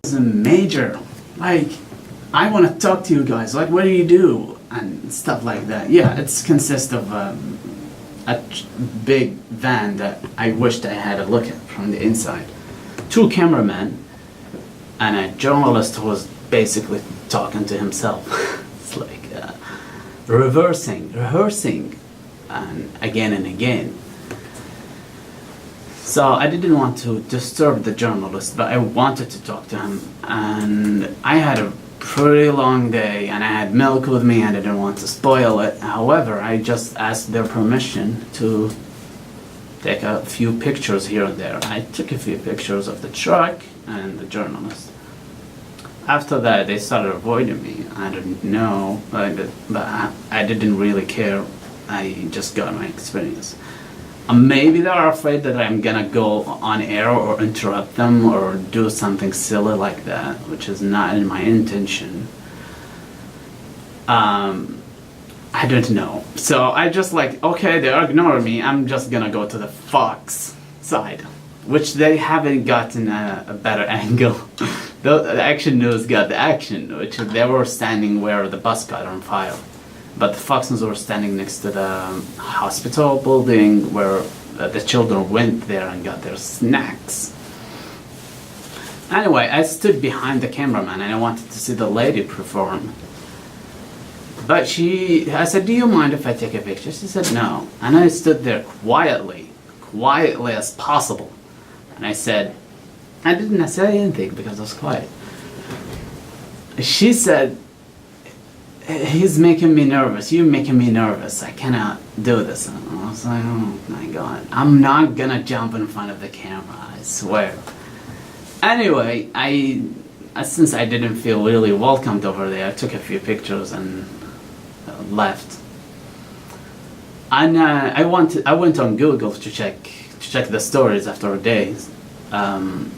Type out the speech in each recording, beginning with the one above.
It's a major, like, I want to talk to you guys, like, what do you do? And stuff like that. Yeah, it consists of a big van that I wished I had a look at from the inside. 2 cameramen and a journalist who was basically talking to himself. It's like rehearsing, and again. So I didn't want to disturb the journalist, but I wanted to talk to him. And I had a pretty long day, and I had milk with me. I didn't want to spoil it. However, I just asked their permission to take a few pictures here and there. I took a few pictures of the truck and the journalist. After that, they started avoiding me. I didn't know, but I didn't really care. I just got my experience. Maybe they're afraid that I'm gonna go on air or interrupt them or do something silly like that, which is not in my intention. I don't know. So I just like, okay, they're ignoring me. I'm just gonna go to the Fox side, which they haven't gotten a better angle. The Action News got the action, which they were standing where the bus got on fire. But the Fox News were standing next to the hospital building where the children went there and got their snacks. Anyway, I stood behind the cameraman and I wanted to see the lady perform. But I said, do you mind if I take a picture? She said no. And I stood there quietly as possible. And I said, I didn't say anything because I was quiet. She said, he's making me nervous. You're making me nervous. I cannot do this. And I was like, oh my God. I'm not gonna jump in front of the camera, I swear. Anyway, since I didn't feel really welcomed over there, I took a few pictures and left. And I went on Google to check the stories after a day. The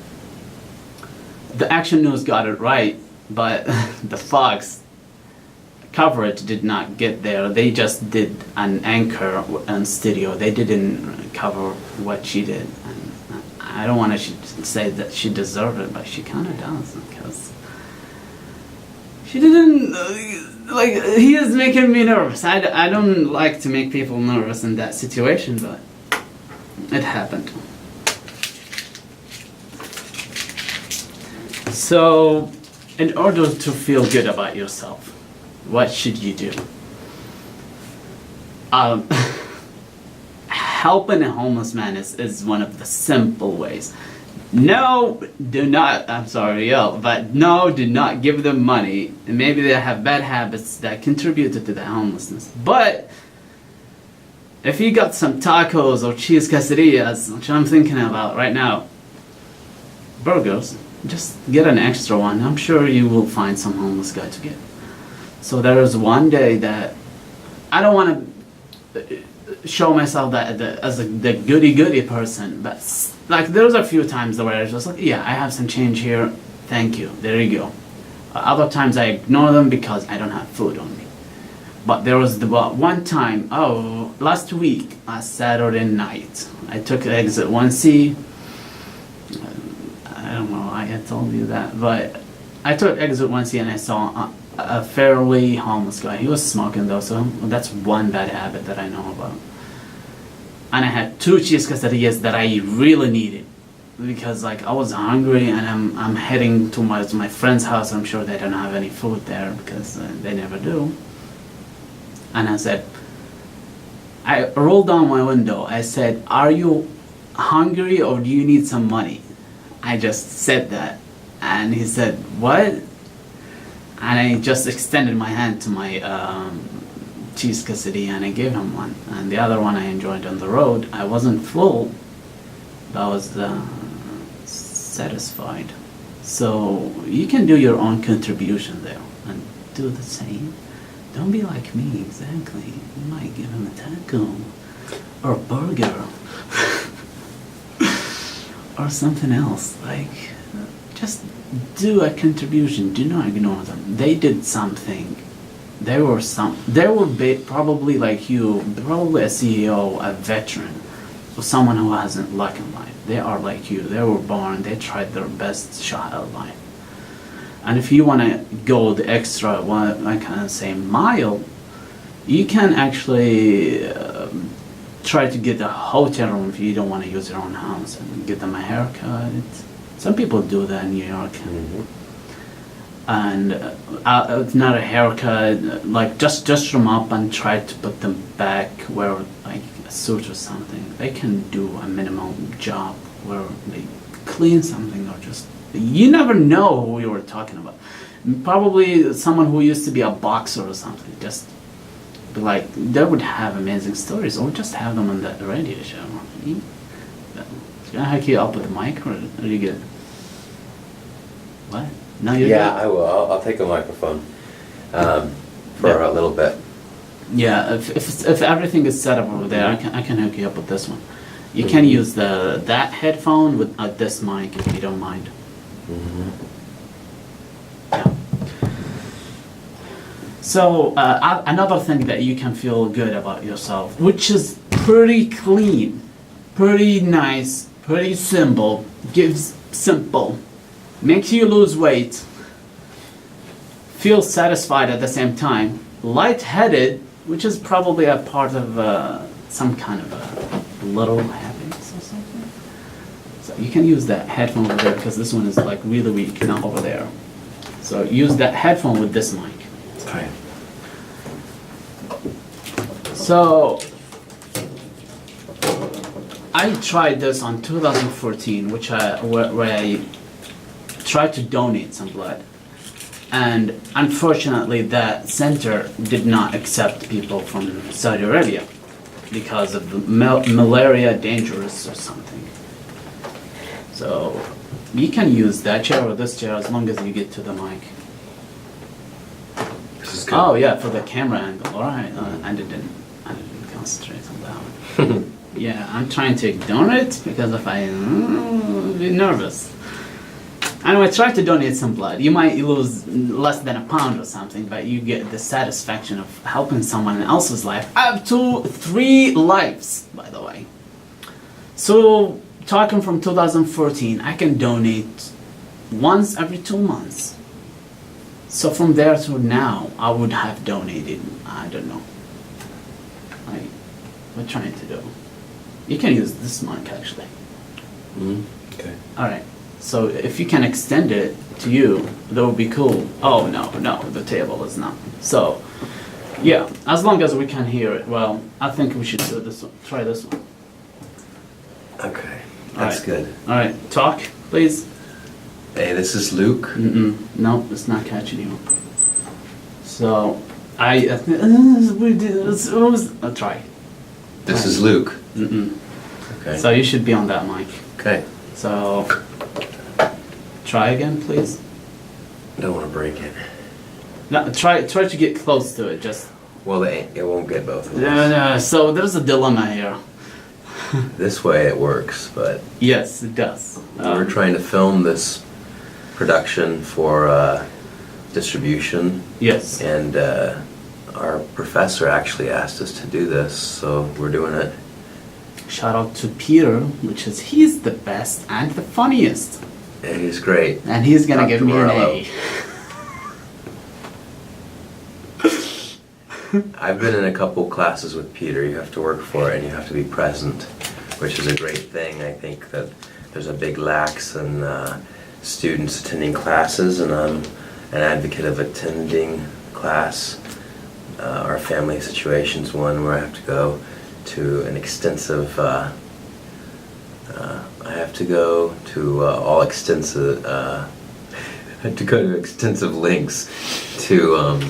Action News got it right, but the Fox coverage did not get there. They just did an anchor and studio. They didn't cover what she did. And I don't want to say that she deserved it, but she kind of does, because she didn't, like, he is making me nervous. I don't like to make people nervous in that situation, but it happened. So, in order to feel good about yourself, what should you do? Helping a homeless man is one of the simple ways. No, do not, I'm sorry, but no, do not give them money. And maybe they have bad habits that contributed to the homelessness. But if you got some tacos or cheese quesadillas, which I'm thinking about right now, burgers, just get an extra one. I'm sure you will find some homeless guy to get. So there was one day that I don't want to show myself that as the goody person, but like there's a few times where I was just like, yeah, I have some change here, thank you, there you go. Other times I ignore them because I don't have food on me. But there was one time, last week, Saturday night, I took exit 1C. I don't know, I had told you that, but I took exit 1C and I saw a fairly homeless guy. He was smoking though, so that's one bad habit that I know about. And I had 2 cheese quesadillas that I really needed because like I was hungry, and I'm heading to my friend's house. I'm sure they don't have any food there because they never do. And I said, I rolled down my window. I said, are you hungry or do you need some money? I just said that, and he said, what? And I just extended my hand to my cheese quesadilla and I gave him one. And the other one I enjoyed on the road. I wasn't full, but I was satisfied. So you can do your own contribution there and do the same. Don't be like me, exactly. You might give him a taco or a burger or something else. Like, just do a contribution. Do not ignore them. They did something. They were probably like you, probably a CEO, a veteran, or someone who hasn't luck in life. They are like you. They were born. They tried their best shot at life. And if you want to go the extra, I can say mile, you can actually try to get a hotel room if you don't want to use your own house and get them a haircut. Some people do that in New York. And it's not a haircut, like just them up and try to put them back where like a suit or something. They can do a minimal job where they clean something or just, you never know who you were talking about. Probably someone who used to be a boxer or something, just like, they would have amazing stories, or just have them on the radio show. Can I hook you up with the mic, or are you good? What? No, you're Yeah, good? I will. I'll take a microphone for a little bit. Yeah, if everything is set up over there, I can hook you up with this one. You can use that headphone with this mic if you don't mind. Yeah. So another thing that you can feel good about yourself, which is pretty clean, pretty nice, pretty simple, makes you lose weight, feel satisfied at the same time, lightheaded, which is probably a part of some kind of a little habits or something. So you can use that headphone over there because this one is like really weak, not over there. So use that headphone with this mic. Okay. So I tried this on 2014, where I tried to donate some blood, and unfortunately that center did not accept people from Saudi Arabia because of the malaria dangerous or something. So you can use that chair or this chair as long as you get to the mic. This is good. Oh yeah, for the camera angle. All right, I didn't concentrate on that one. Yeah, I'm trying to ignore it because if I be nervous. Anyway, try to donate some blood. You might lose less than a pound or something, but you get the satisfaction of helping someone else's life. Up to 3 lives, by the way. So, talking from 2014, I can donate once every 2 months. So from there to now, I would have donated, I don't know. Like, we're trying to do. You can use this mic actually. Okay. Alright, so if you can extend it to you, that would be cool. Oh no, the table is not. So, yeah, as long as we can hear it, well, I think we should do this one. Try this one. Okay, that's good. Alright, talk, please. Hey, this is Luke. No, it's not catching you. So, I'll try. This is Luke. Okay. So you should be on that mic. Okay. So, try again, please. I don't want to break it. No, try to get close to it. Just. Well, it won't get both of us. No. So there's a dilemma here. This way it works, but Yes, it does. we're trying to film this production for distribution, Yes. and our professor actually asked us to do this, so we're doing it. Shout out to Peter, he's the best and the funniest, And he's great. and he's gonna Dr. give me an Morello. A. I've been in a couple classes with Peter. You have to work for it and you have to be present, which is a great thing. I think that there's a big lax in students attending classes, and I'm an advocate of attending class. Our family situation's one where I have to go to an extensive, I have to go to extensive lengths to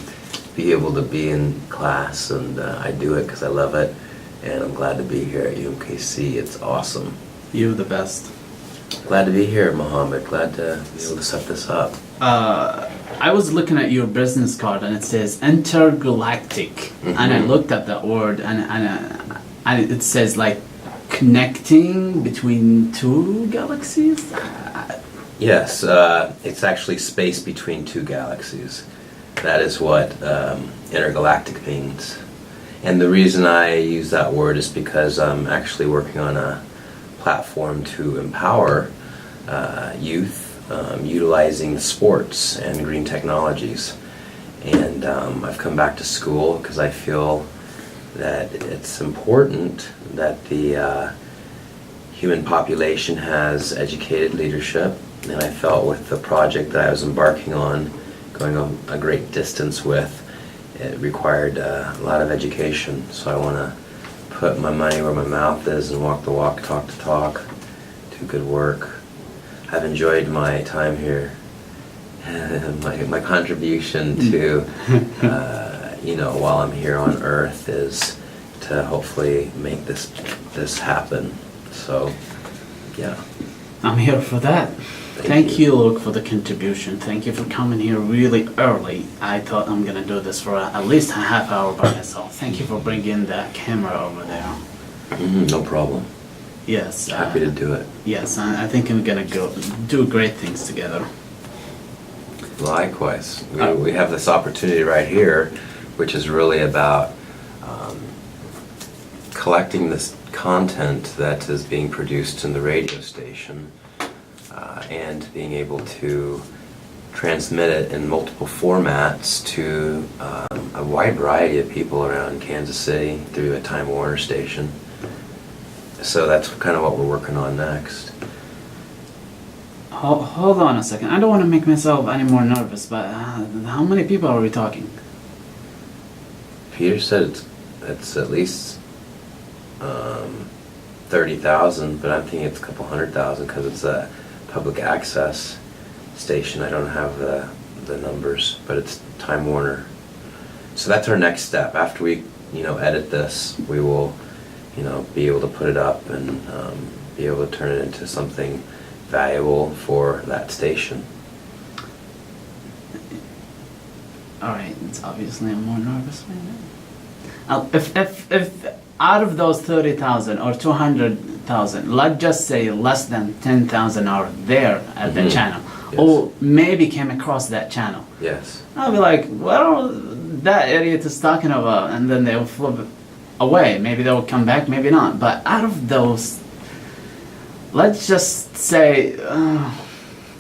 be able to be in class, and I do it because I love it, and I'm glad to be here at UMKC. It's awesome. You're the best. Glad to be here, Mohammed. Glad to be able to set this up. I was looking at your business card and it says Intergalactic, and I looked at that word and it says like connecting between 2 galaxies. Yes, it's actually space between 2 galaxies. That is what intergalactic means. And the reason I use that word is because I'm actually working on a platform to empower youth utilizing sports and green technologies. And I've come back to school because I feel that it's important that the human population has educated leadership. And I felt with the project that I was embarking on, going a great distance with, it required a lot of education. So I want to put my money where my mouth is and walk the walk, talk the talk, do good work. I've enjoyed my time here. My contribution to, while I'm here on Earth is to hopefully make this happen. So, yeah. I'm here for that. Thank you, Luke, for the contribution. Thank you for coming here really early. I thought I'm gonna do this for at least a half hour by myself. Thank you for bringing that camera over there. No problem. Yes. Happy to do it. Yes, I think I'm gonna go do great things together. Likewise. We have this opportunity right here, which is really about collecting this content that is being produced in the radio station and being able to transmit it in multiple formats to a wide variety of people around Kansas City through a Time Warner station. So that's kind of what we're working on next. Hold on a second. I don't want to make myself any more nervous, but how many people are we talking? Peter said it's at least 30,000, but I'm thinking it's a couple 100,000 because it's a public access station. I don't have the numbers, but it's Time Warner. So that's our next step. After we edit this, we will be able to put it up and be able to turn it into something valuable for that station. Alright, it's obviously I'm more nervous right now. If out of those 30,000 or 200,000, let's just say less than 10,000 are there at the channel, Yes. or maybe came across that channel, Yes. I'll be like, well, that idiot is talking about, and then they'll flip it away. Maybe they'll come back, maybe not. But out of those, let's just say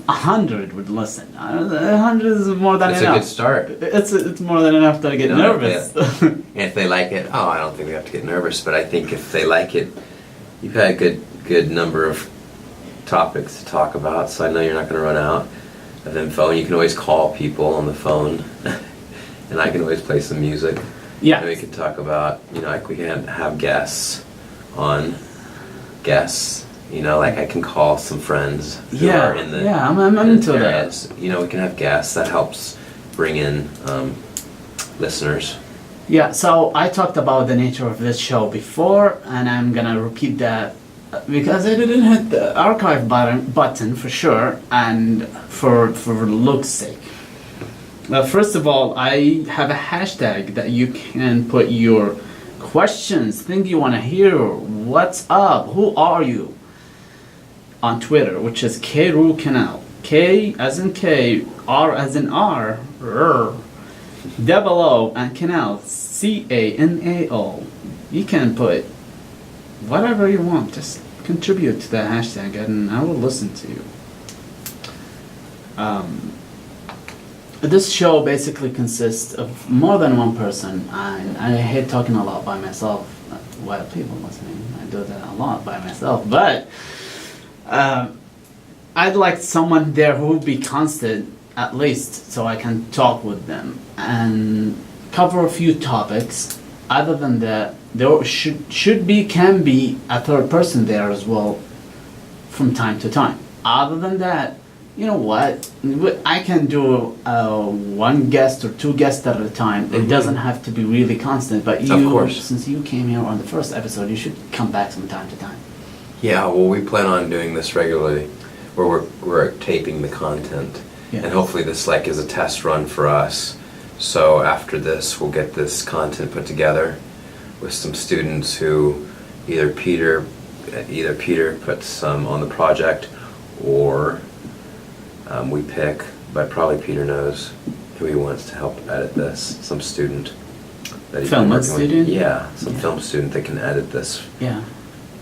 100 would listen. 100 is more than It's enough. a good start. It's more than enough to get nervous. And if they like it, I don't think we have to get nervous, but I think if they like it, you've had a good number of topics to talk about, so I know you're not going to run out of info. And you can always call people on the phone, and I can always play some music. Yeah. And we can talk about, like we can have guests on, like I can call some friends who are in the I'm into that. areas. We can have guests. That helps bring in listeners. Yeah, so I talked about the nature of this show before, and I'm gonna repeat that because I didn't hit the archive button for sure, and for Luke's sake. First of all, I have a hashtag that you can put your questions, things you want to hear, what's up, who are you, on Twitter, which is Kroo Canal. K as in K, R as in R, double O, and Canal, Canal. You can put whatever you want, just contribute to the hashtag and I will listen to you. This show basically consists of more than one person, and I hate talking a lot by myself while people listening. I do that a lot by myself, but I'd like someone there who will be constant at least, so I can talk with them and cover a few topics. Other than that, there can be a third person there as well from time to time. Other than that, you know what? I can do one guest or two guests at a time. It doesn't have to be really constant. But Of course. since you came here on the first episode, you should come back from time to time. Yeah, well, we plan on doing this regularly, where we're taping the content, Yeah. and hopefully this is a test run for us. So after this, we'll get this content put together with some students who either Peter puts some on the project, or we pick, but probably Peter knows who he wants to help edit this. Some student that he's Film been working student? with. Yeah, some Yeah. film student that can edit this. Yeah.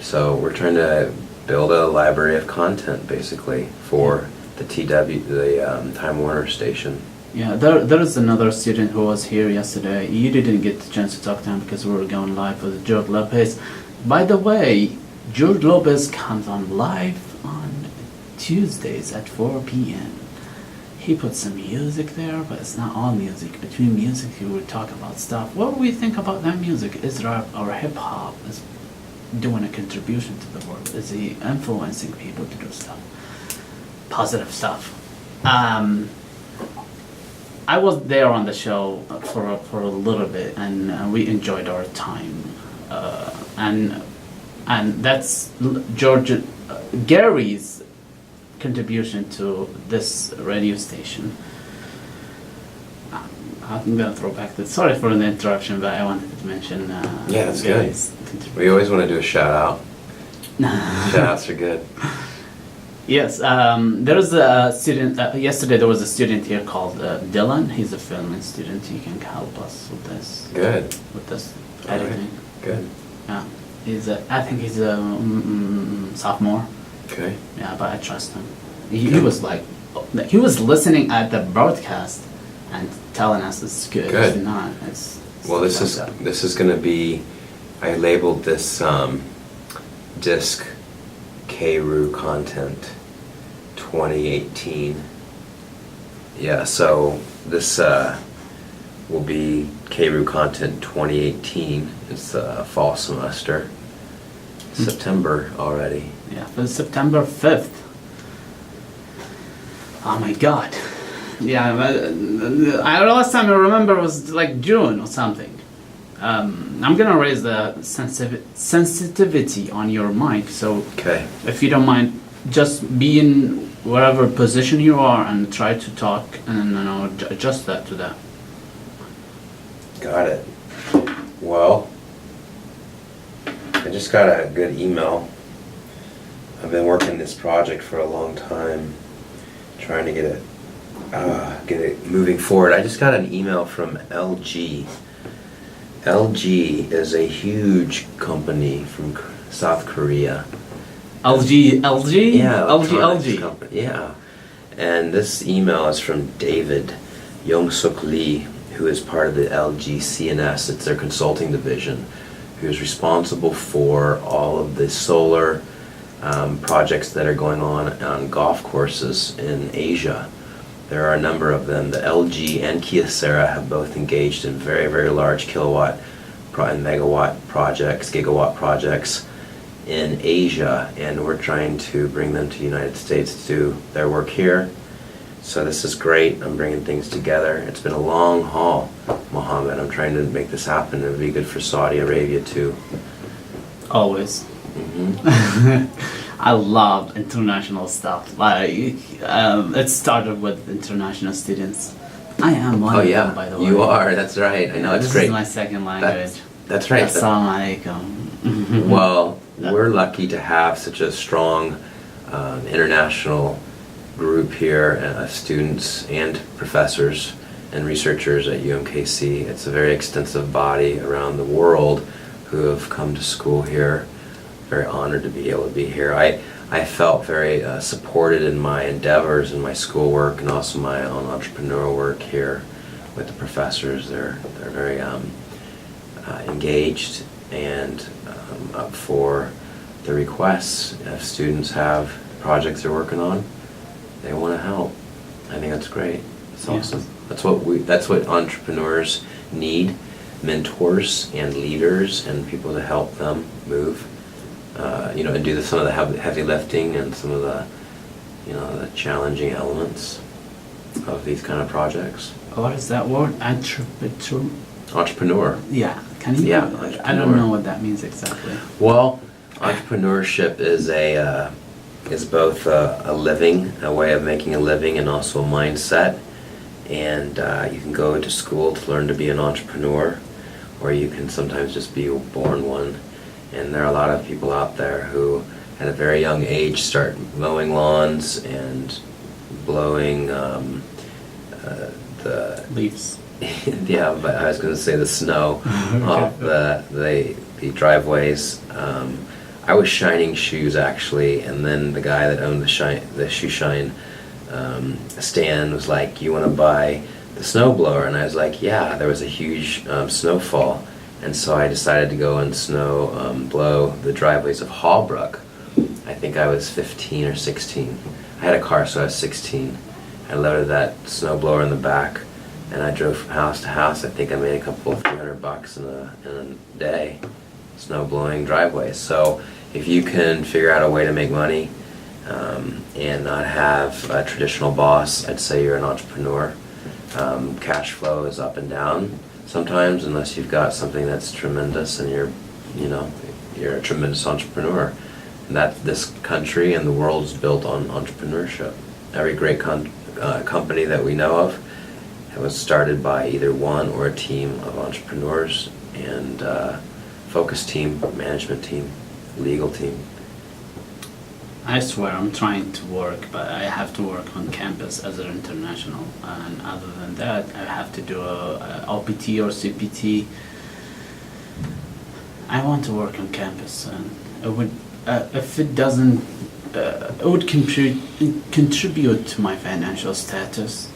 So we're trying to build a library of content basically for the TW, the Time Warner station. Yeah, there is another student who was here yesterday. You didn't get the chance to talk to him because we were going live with George Lopez. By the way, George Lopez comes on live on Tuesdays at 4 p.m. He put some music there, but it's not all music. Between music, he would talk about stuff. What do we think about that music? Is rap or hip hop is doing a contribution to the world? Is he influencing people to do stuff? Positive stuff. I was there on the show for a little bit, and we enjoyed our time. And that's Gary's contribution to this radio station. I'm gonna throw back the. Sorry for the interruption, but I wanted to mention. Yeah, that's Gary's good. We always want to do a shout out. Shout outs are good. Yes, there was a student, yesterday there was a student here called Dylan. He's a film student. He can help us with this. Good. With this All right. editing. Good. Yeah, I think he's a sophomore. Okay. Yeah, but I trust him. He was he was listening at the broadcast and telling us it's good. Good. It's not. It's Well, this is going to be. I labeled this disc Kroo content 2018. Yeah, so this will be Kroo content 2018. It's fall semester. September already. Yeah, for September 5th. Oh my God. Yeah, last time I remember was like June or something. I'm gonna raise the sensitivity on your mic, so Okay. if you don't mind, just be in whatever position you are and try to talk, and adjust that to that. Got it. Well, I just got a good email. I've been working this project for a long time, trying to get it moving forward. I just got an email from LG. LG is a huge company from South Korea. LG? Yeah, LG, electronics LG. company. Yeah. And this email is from David Young-suk Lee, who is part of the LG CNS. It's their consulting division, who is responsible for all of the solar projects that are going on golf courses in Asia. There are a number of them. The LG and Kyocera have both engaged in very, very large kilowatt and megawatt projects, gigawatt projects in Asia, and we're trying to bring them to the United States to do their work here. So this is great. I'm bringing things together. It's been a long haul, Mohammed. I'm trying to make this happen. It'd be good for Saudi Arabia too. Always. Mm-hmm. I love international stuff. Like, it started with international students. I am one of them, by the way. You are. That's right. I know. It's this great. This is my second language. That's right. Assalamu alaikum. Well, we're lucky to have such a strong international group here of students and professors and researchers at UMKC. It's a very extensive body around the world who have come to school here. Very honored to be able to be here. I felt very supported in my endeavors and my schoolwork, and also my own entrepreneurial work here with the professors. They're very engaged and up for the requests. If students have projects they're working on, they want to help. I think that's great. It's awesome. That's what entrepreneurs need: mentors and leaders and people to help them move. And do some of the heavy lifting and some of the, the challenging elements of these kind of projects. What is that word? Entrepreneur. Yeah. Can you? Yeah. I don't know what that means exactly. Well, entrepreneurship is both a living, a way of making a living, and also a mindset. And you can go to school to learn to be an entrepreneur, or you can sometimes just be born one. And there are a lot of people out there who, at a very young age, start mowing lawns and blowing the Leaves. yeah, but I was going to say the snow off the driveways. I was shining shoes actually, and then the guy that owned the shoe shine Stan was like, "You want to buy the snowblower?" And I was like, "Yeah." There was a huge snowfall, and so I decided to go and blow the driveways of Hallbrook. I think I was 15 or 16. I had a car, so I was 16. I loaded that snowblower in the back, and I drove from house to house. I think I made a couple of $300 in a day, snow blowing driveways. So if you can figure out a way to make money and not have a traditional boss, I'd say you're an entrepreneur. Cash flow is up and down sometimes, unless you've got something that's tremendous and you're a tremendous entrepreneur. And that this country and the world is built on entrepreneurship. Every great company that we know of was started by either one or a team of entrepreneurs and focus team, management team, legal team. I swear I'm trying to work, but I have to work on campus as an international, and other than that I have to do a OPT or CPT. I want to work on campus, and it would, if it doesn't, it would contribute to my financial status,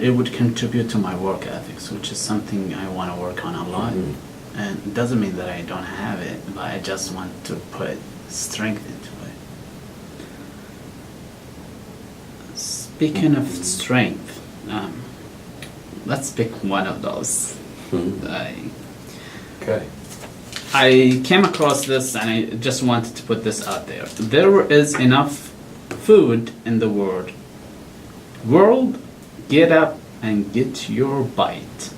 it would contribute to my work ethics, which is something I want to work on a lot. Mm-hmm. And it doesn't mean that I don't have it, but I just want to put strength into it. Speaking of strength, let's pick one of those. Mm-hmm. Okay. I came across this and I just wanted to put this out there. There is enough food in the world. World, get up and get your bite.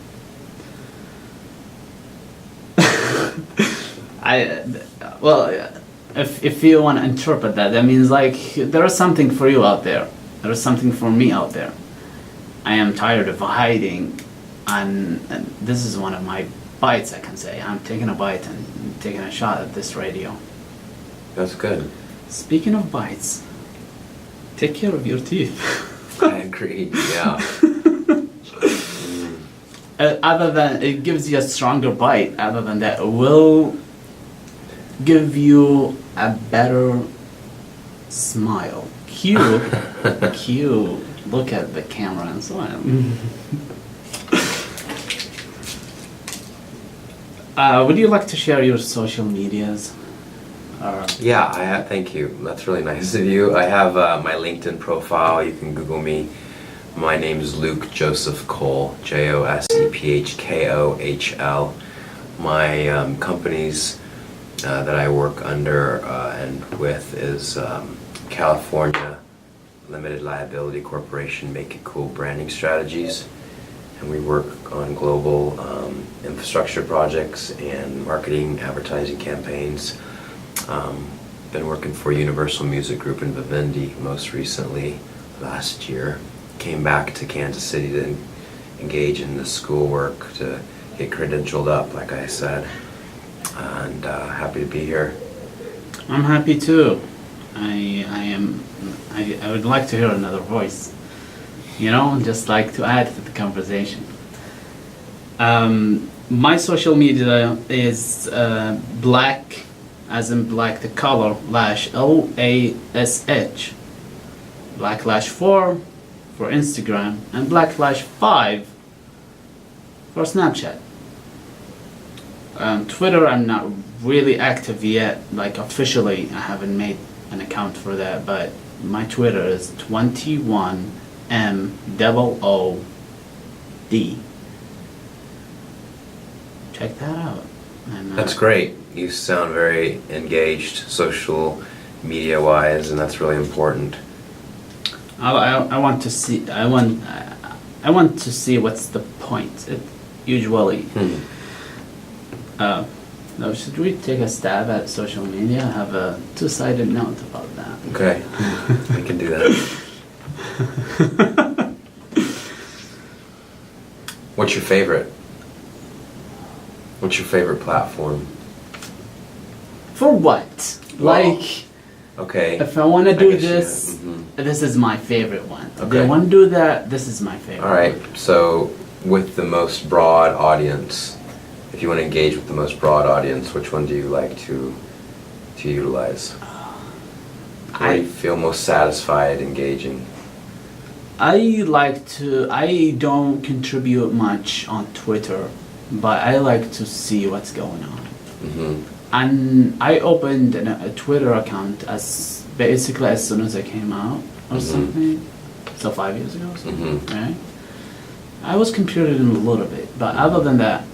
If you want to interpret that, that means like there is something for you out there. There is something for me out there. I am tired of hiding, and this is one of my bites, I can say. I'm taking a bite and taking a shot at this radio. That's good. Speaking of bites, take care of your teeth. I agree, yeah. Other than it gives you a stronger bite, other than that, it will give you a better smile. Cute. Cute. Look at the camera and smile. Would you like to share your social medias? Yeah, thank you. That's really nice of you. I have my LinkedIn profile. You can Google me. My name is Luke Joseph Cole, Josephkohl. My companies that I work under and with is California Limited Liability Corporation, Make It Cool Branding Strategies. And we work on global infrastructure projects and marketing, advertising campaigns. Been working for Universal Music Group in Vivendi most recently last year. Came back to Kansas City to engage in the schoolwork to get credentialed up, like I said. And happy to be here. I'm happy too. I would like to hear another voice. You know, just like to add to the conversation. My social media is black, as in black the color, lash, LASH. Blacklash 4 for Instagram, and Blacklash 5 for Snapchat. Twitter, I'm not really active yet, like officially, I haven't made an account for that, but my Twitter is 21MOOD. Check that out. And, that's great. You sound very engaged, social media wise, and that's really important. I want to see. I want to see what's the point. Usually. Now, should we take a stab at social media? I have a two-sided note about that. Okay, we can do that. What's your favorite? What's your favorite platform? For what? Well, like, okay. if I want to do guess, this, yeah. this is my favorite one. If Okay. I want to do that, this is my favorite. All right. So, with the most broad audience, if you want to engage with the most broad audience, which one do you like to utilize? Where do you feel most satisfied engaging? I don't contribute much on Twitter, but I like to see what's going on. Mm-hmm. And I opened a Twitter account basically as soon as I came out or something. So 5 years ago or something, right? I was contributing a little bit, but other than that,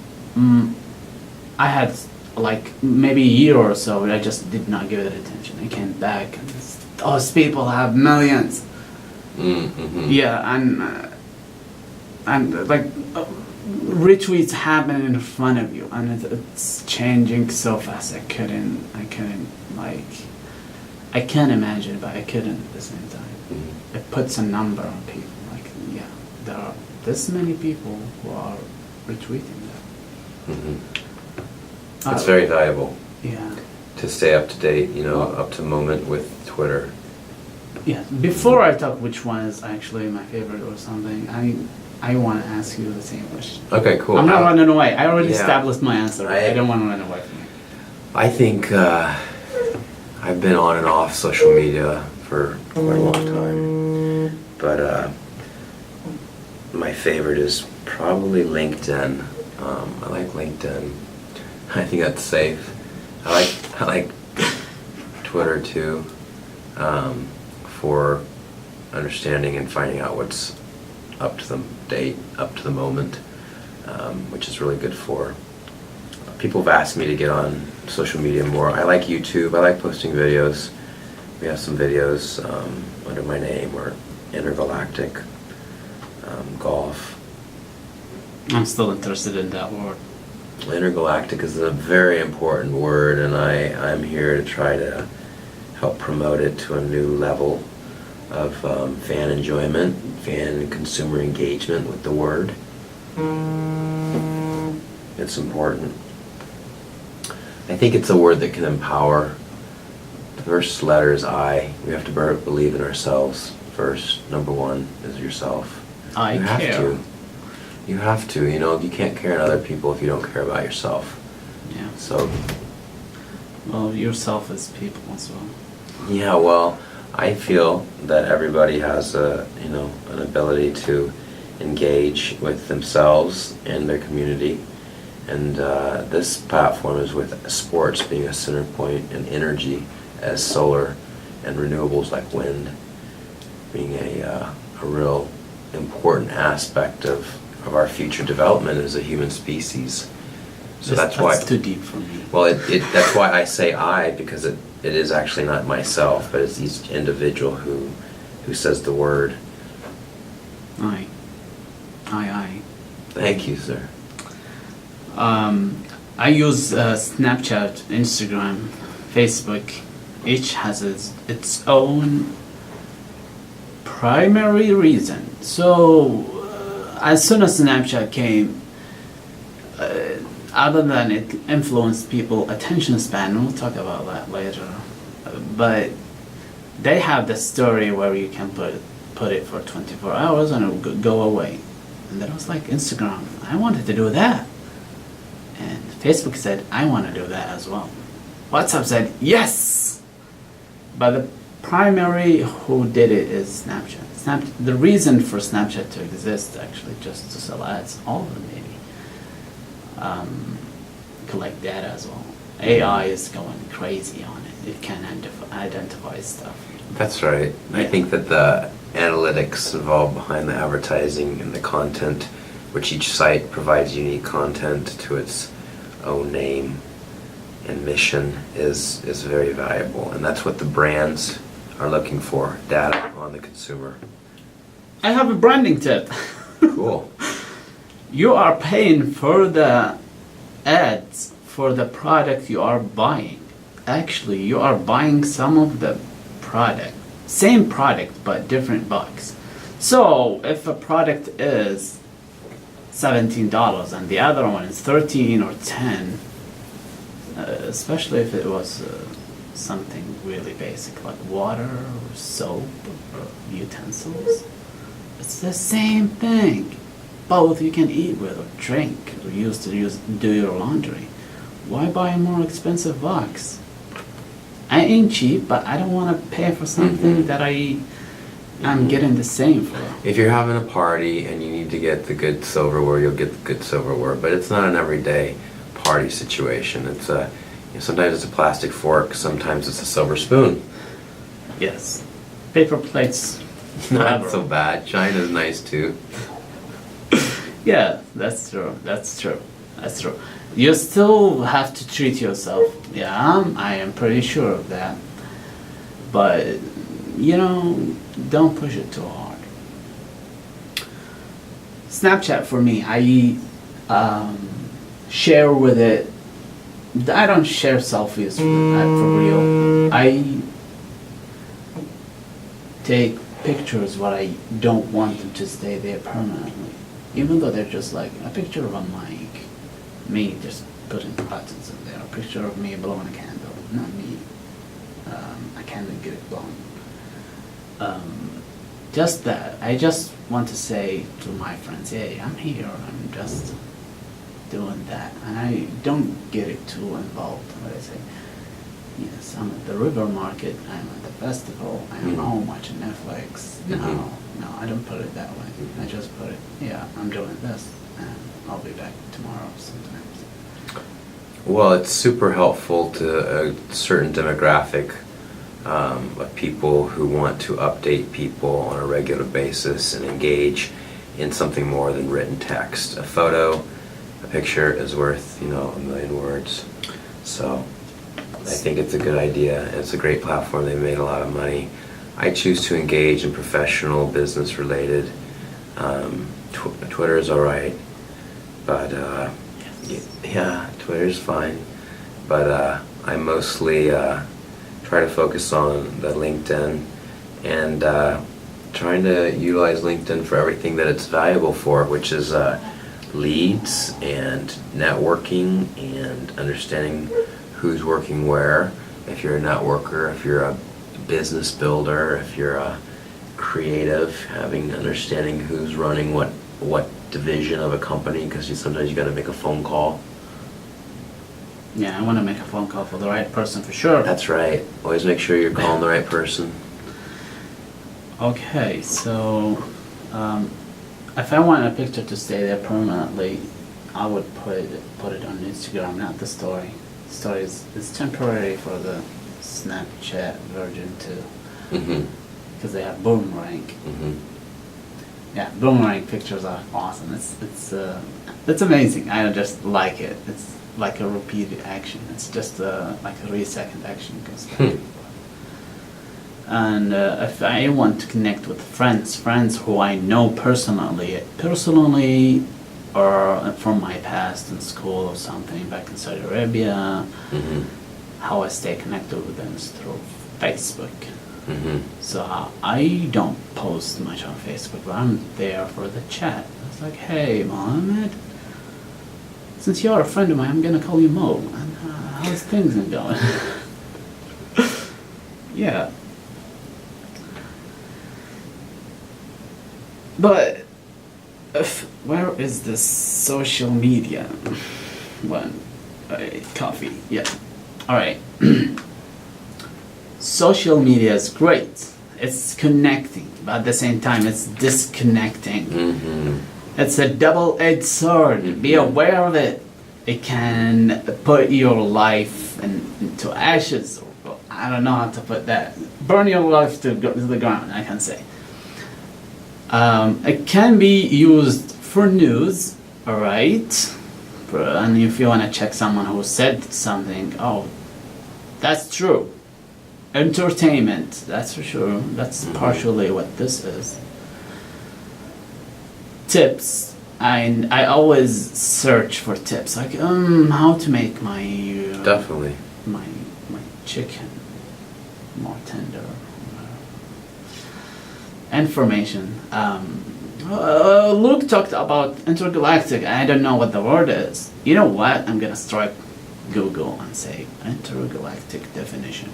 I had like maybe a year or so where I just did not give it attention. I came back and those people have millions. Yeah, and like retweets happen in front of you, and it's changing so fast. I couldn't like, I can't imagine, but I couldn't at the same time. It puts a number on people. Like, yeah, there are this many people who are retweeting that. It's very valuable. Yeah. To stay up to date, you know, up to moment with Twitter. Yeah. Before I talk which one is actually my favorite or something, I want to ask you the same question. Okay, cool. I'm not running away. I already Yeah. established my answer. I don't want to run away from it. I think I've been on and off social media for quite a long time, but my favorite is probably LinkedIn. I like LinkedIn. I think that's safe. I like Twitter too, for understanding and finding out what's up to the date, up to the moment, which is really good for. People have asked me to get on social media more. I like YouTube. I like posting videos. We have some videos under my name, or Intergalactic, golf. I'm still interested in that word. Intergalactic is a very important word, and I'm here to try to help promote it to a new level of fan enjoyment, fan and consumer engagement with the word. It's important. I think it's a word that can empower. The first letter is I. We have to believe in ourselves first. Number one is yourself. I You have care. to. You have to. You know, you can't care in other people if you don't care about yourself. Yeah. So, Well, yourself is people as well. yeah, well, I feel that everybody has an ability to engage with themselves and their community. And this platform is with sports being a center point, and energy as solar, and renewables like wind being a real important aspect of our future development as a human species. So that's why. That's too deep for me. Well, that's why I say I, because it is actually not myself, but it's each individual who says the word. I. Thank you, sir. I use Snapchat, Instagram, Facebook. Each has its own primary reason. So, as soon as Snapchat came, other than it influenced people's attention span, we'll talk about that later, but they have the story where you can put it for 24 hours and it will go away. And then I was like, Instagram, I wanted to do that. And Facebook said, I want to do that as well. WhatsApp said, yes! But the primary who did it is Snapchat. The reason for Snapchat to exist, actually, just to sell ads, all of them maybe. Collect data as well. AI is going crazy on it. It can identify stuff. That's right. I think that the analytics involved behind the advertising and the content, which each site provides unique content to its own name and mission, is very valuable. And that's what the brands are looking for, data on the consumer. I have a branding tip. Cool. You are paying for the ads for the product you are buying. Actually, you are buying some of the product. Same product, but different box. So, if a product is $17 and the other one is 13 or 10, especially if it was something really basic like water or soap or utensils, it's the same thing. Both you can eat with or drink or use to do your laundry. Why buy a more expensive box? I ain't cheap, but I don't want to pay for something that I'm getting the same for. If you're having a party and you need to get the good silverware, you'll get the good silverware. But it's not an everyday party situation. It's sometimes it's a plastic fork, sometimes it's a silver spoon. Yes. Paper plates. Not so bad. China's nice too. Yeah, that's true. That's true. That's true. You still have to treat yourself. Yeah, I am pretty sure of that. But, you know, don't push it too hard. Snapchat for me, I share with it. I don't share selfies for real. I take pictures what I don't want them to stay there permanently. Even though they're just like a picture of a mic, me just putting buttons in there, a picture of me blowing a candle, not me. I can't even get it blown. Just that. I just want to say to my friends, hey, I'm here, I'm just doing that. And I don't get it too involved. What I say, yes, I'm at the river market, I'm at the festival, I'm home watching Netflix. No, I don't put it that way. I just put it, yeah, I'm doing this, and I'll be back tomorrow sometimes. Well, it's super helpful to a certain demographic of people who want to update people on a regular basis and engage in something more than written text. A photo, a picture is worth, a million words. So I think it's a good idea. It's a great platform. They've made a lot of money. I choose to engage in professional, business-related. Twitter is all right, but yeah, Twitter's fine. But I mostly try to focus on the LinkedIn and trying to utilize LinkedIn for everything that it's valuable for, which is leads and networking and understanding who's working where. If you're a networker, if you're a business builder, if you're a creative, understanding who's running what division of a company, because sometimes you got to make a phone call. Yeah, I want to make a phone call for the right person for sure. That's right. Always make sure you're calling the right person. Okay, so if I want a picture to stay there permanently, I would put it on Instagram, not the story. The story is temporary for the Snapchat version too, because they have boomerang. Yeah, boomerang pictures are awesome. It's amazing. I just like it. It's like a repeated action. It's just like a 3-second action. And if I want to connect with friends who I know personally, or from my past in school or something back in Saudi Arabia, how I stay connected with them is through Facebook. So I don't post much on Facebook, but I'm there for the chat. It's like, hey, Mohammed, since you're a friend of mine, I'm gonna call you Mo. And how's things been going? Yeah. But where is this social media one? Coffee. Yeah. All right. Social media is great. It's connecting, but at the same time, it's disconnecting. It's a double-edged sword. Be aware of it. It can put your life into ashes. I don't know how to put that. Burn your life to the ground, I can say. It can be used for news, alright? And if you want to check someone who said something, oh, that's true. Entertainment, that's for sure. That's partially what this is. Tips. I always search for tips, like how to make my Definitely my chicken more tender. Information. Luke talked about intergalactic. I don't know what the word is. You know what? I'm gonna strike Google and say intergalactic definition.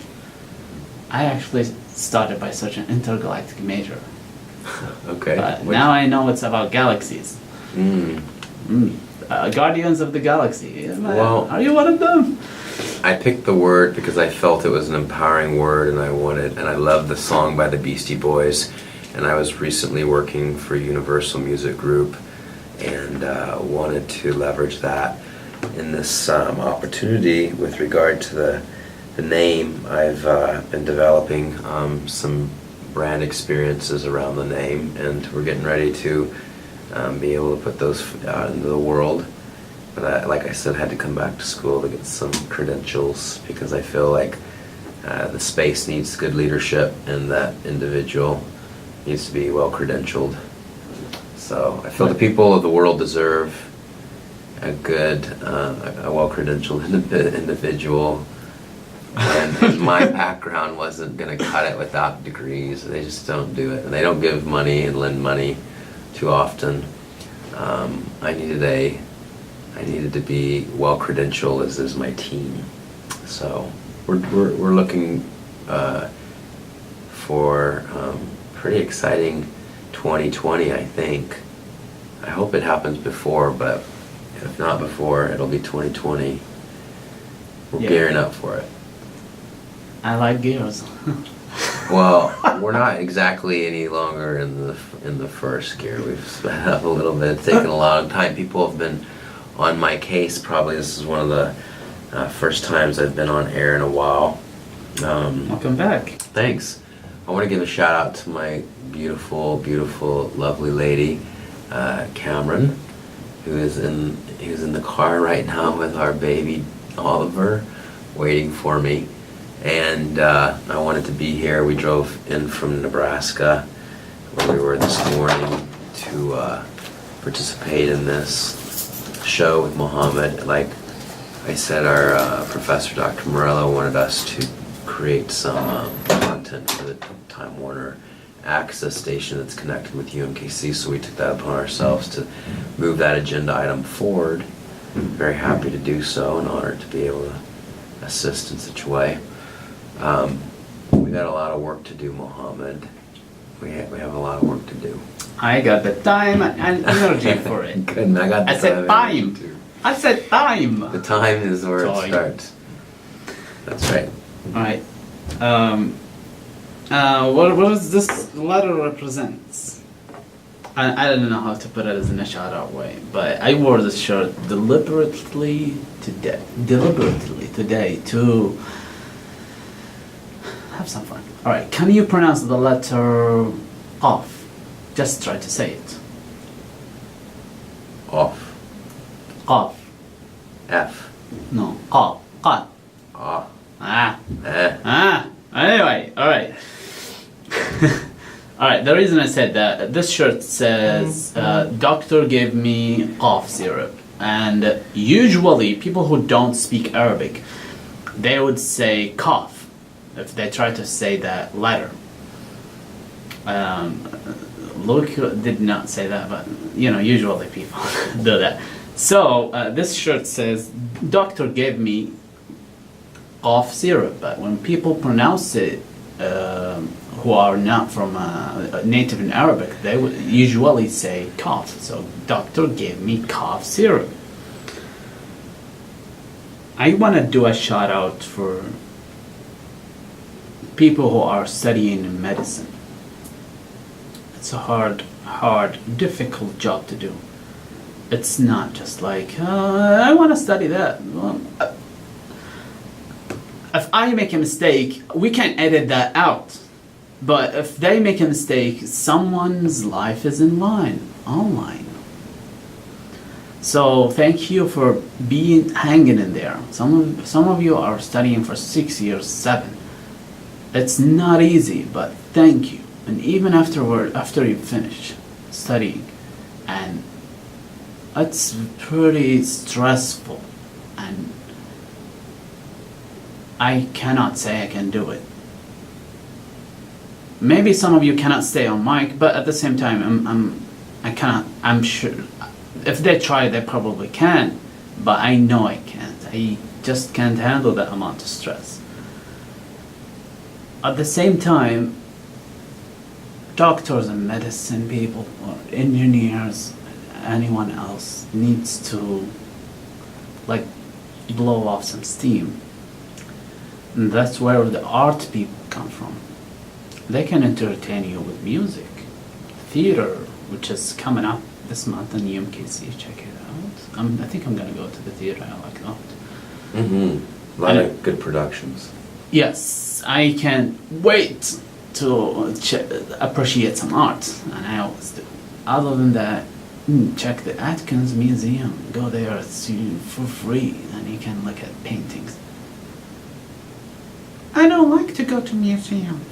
I actually started by searching intergalactic major. Okay. But now I know it's about galaxies. Guardians of the Galaxy. Well, Are you one of them? I picked the word because I felt it was an empowering word, and I love the song by the Beastie Boys. and I was recently working for Universal Music Group, and wanted to leverage that in this opportunity with regard to the name. I've been developing some brand experiences around the name, and we're getting ready to be able to put those out into the world. But like I said, I had to come back to school to get some credentials, because I feel like the space needs good leadership, and that individual needs to be well credentialed. So I feel the people of the world deserve a good, a well credentialed individual. And my background wasn't going to cut it without degrees. They just don't do it, and they don't give money and lend money too often. I needed to be well credentialed, as is my team. So we're looking for pretty exciting 2020, I think. I hope it happens before, but if not before, it'll be 2020. We're gearing up for it. I like gears. Well, we're not exactly any longer in the first gear. We've sped up a little bit. It's taken a long time. People have been on my case. Probably this is one of the first times I've been on air in a while. Welcome back. Thanks. I want to give a shout out to my beautiful, beautiful, lovely lady, Cameron, who's in the car right now with our baby Oliver, waiting for me. And I wanted to be here. We drove in from Nebraska, where we were this morning, to participate in this show with Mohammed. Like I said, our professor, Dr. Morello, wanted us to create some content for the Time Warner Access station that's connected with UMKC, so we took that upon ourselves to move that agenda item forward. Very happy to do so, and honored to be able to assist in such a way. We got a lot of work to do, Mohammed. We have a lot of work to do. I got the time and energy for it. Good, and I got the I said time. too. I said time. The time is where Time. it starts. That's right. Alright. What does this letter represents? I don't know how to put it in a shout-out way, but I wore this shirt deliberately today to have some fun. Alright, can you pronounce the letter off? Just try to say it. Off. Off. F. No. Off. Off. Ah. Ah. Anyway, alright. Alright, the reason I said that, this shirt says, doctor gave me cough syrup. And usually, people who don't speak Arabic, they would say cough if they try to say that letter. Luke did not say that, but usually people do that. So this shirt says, doctor gave me cough syrup, but when people pronounce it, who are not from native in Arabic, they would usually say cough. So doctor gave me cough syrup. I want to do a shout out for people who are studying medicine. It's a hard, difficult job to do. It's not just like, I want to study that. Well, if I make a mistake, we can edit that out. But if they make a mistake, someone's life is in line, online. So thank you for hanging in there. Some of you are studying for 6 years, 7. It's not easy, but thank you. And even after you finish studying, and it's pretty stressful, and I cannot say I can do it. Maybe some of you cannot stay on mic, but at the same time, I'm sure if they try, they probably can, but I know I can't. I just can't handle that amount of stress. At the same time, doctors and medicine people or engineers, anyone else needs to blow off some steam. And that's where the art people come from. They can entertain you with music. theater, which is coming up this month in UMKC. Check it out. I think I'm gonna go to the theater. I like that. Mm-hmm. A lot of good productions. Yes, I can't wait to appreciate some art, and I always do. Other than that, check the Atkins Museum. Go there for free, and you can look at paintings. I don't like to go to museums,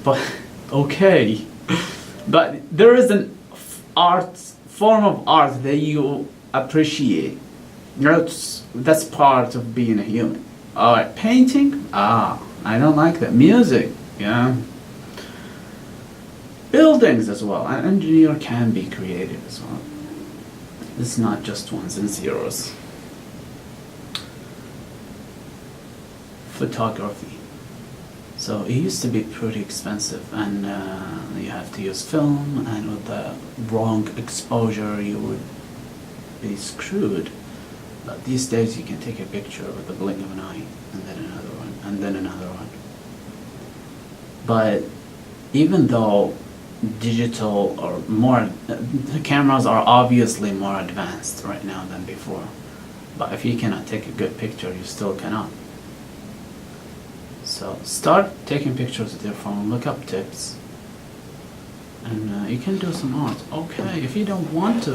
but okay. But there is an form of art that you appreciate. That's part of being a human. Alright, painting? I don't like that. Music, yeah. Buildings as well. An engineer can be creative as well. It's not just ones and zeros. Photography. So it used to be pretty expensive, and you have to use film, and with the wrong exposure you would be screwed. But these days you can take a picture with the blink of an eye, and then another one, and then another one. But even though digital or more, the cameras are obviously more advanced right now than before, but if you cannot take a good picture, you still cannot. So start taking pictures with your phone, look up tips, and you can do some art. Okay, if you don't want to,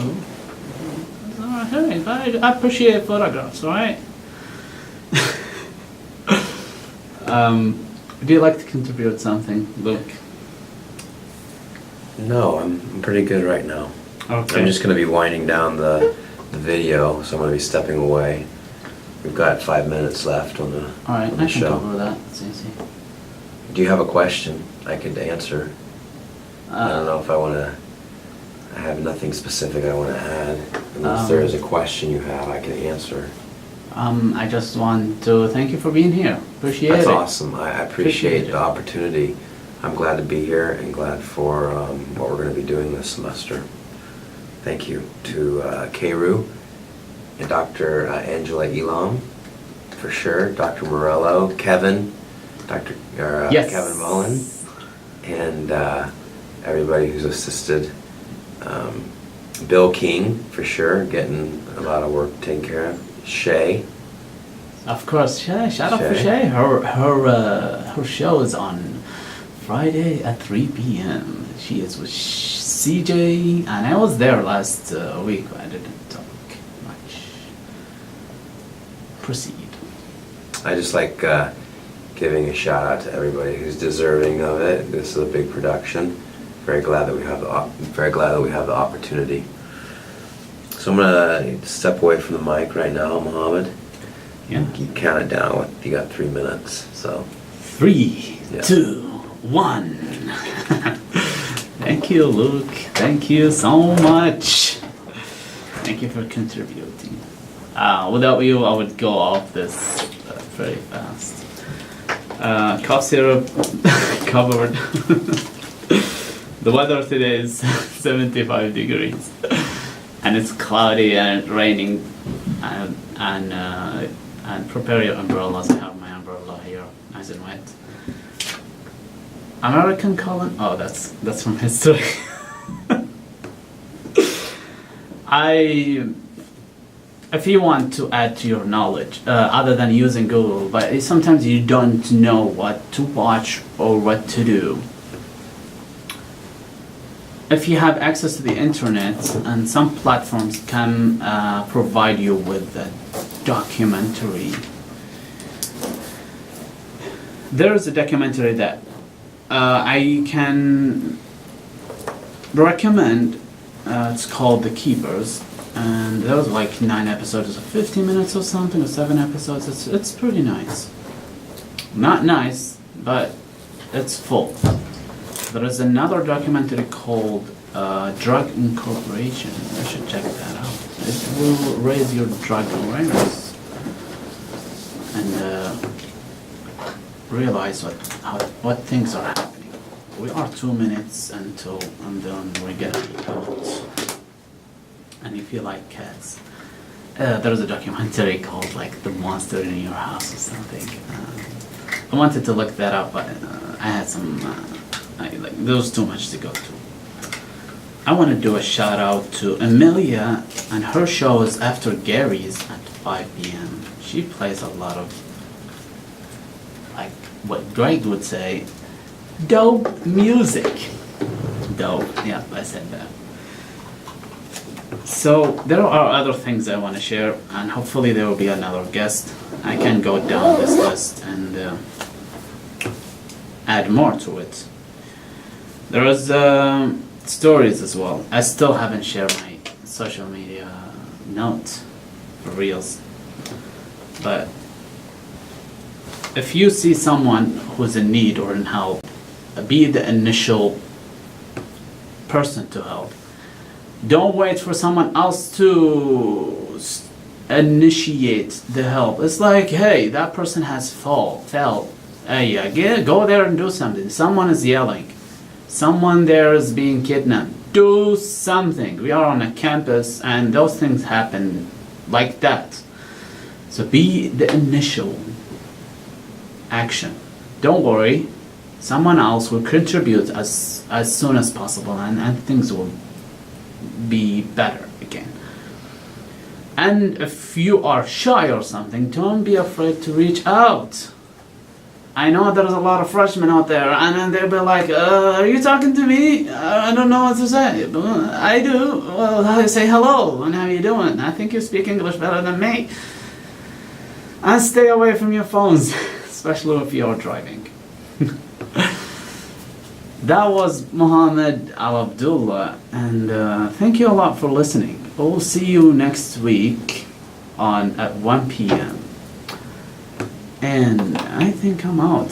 hey, but I appreciate photographs, right? Do you like to contribute something, Luke? No, I'm pretty good right now. Okay. I'm just going to be winding down the video, so I'm going to be stepping away. We've got 5 minutes left on the, Alright, on the I can show. cover that. It's easy. Do you have a question I could answer? I don't know if I want to. I have nothing specific I want to add. Unless there is a question you have, I can answer. I just want to thank you for being here. Appreciate it. That's awesome. I appreciate it. the opportunity. I'm glad to be here and glad for what we're going to be doing this semester. Thank you to Kroo and Dr. Angela Elam, for sure. Dr. Morello, Kevin, Yes. Kevin Mullen, and everybody who's assisted. Bill King, for sure, getting a lot of work taken care of. Shay. Of course, Shay. Shout out for Shay. Her show is on Friday at 3 p.m. She is with CJ, and I was there last week, but I didn't talk much. Proceed. I just like giving a shout out to everybody who's deserving of it. This is a big production. Very glad that we have the opportunity. So I'm gonna step away from the mic right now, Mohammed. Yeah. You count it down. You got 3 minutes. So 3, Yeah. 2, 1. Thank you, Luke. Thank you so much. Thank you for contributing. Without you, I would go off this very fast. Cough syrup covered. The weather today is 75 degrees, and it's cloudy and raining, and prepare your umbrellas. I have my umbrella here, nice and wet. American colon. Oh, that's from history. If you want to add to your knowledge, other than using Google, but sometimes you don't know what to watch or what to do. If you have access to the internet, and some platforms can provide you with a documentary. There is a documentary that I can recommend. It's called The Keepers, and there was like 9 episodes of 15 minutes or something, or 7 episodes. It's pretty nice. Not nice, but it's full. There is another documentary called Drug Incorporation. You should check that out. It will raise your drug awareness and realize what things are happening. We are 2 minutes until I'm done. We're getting out. And if you like cats, there's a documentary called like The Monster in Your House or something. I wanted to look that up, but I had some. There was too much to go to. I want to do a shout out to Amelia, and her show is after Gary's at 5 p.m. She plays a lot of, like what Greg would say, dope music. Dope, yeah, I said that. So there are other things I want to share, and hopefully there will be another guest. I can go down this list and add more to it. There is stories as well. I still haven't shared my social media note for reals. But if you see someone who's in need or in help, be the initial person to help. Don't wait for someone else to initiate the help. It's like, hey, that person has fell. Hey, go there and do something. Someone is yelling. Someone there is being kidnapped. Do something. We are on a campus and those things happen like that. So be the initial action. Don't worry. Someone else will contribute as soon as possible, and things will be better again. And if you are shy or something, don't be afraid to reach out. I know there's a lot of freshmen out there, and then they'll be like, are you talking to me? I don't know what to say. I do. Well, I say hello, and how you doing? I think you speak English better than me. And stay away from your phones, especially if you're driving. That was Moe Alabdullah, and thank you a lot for listening. We'll see you next week at 1 p.m. And I think I'm out.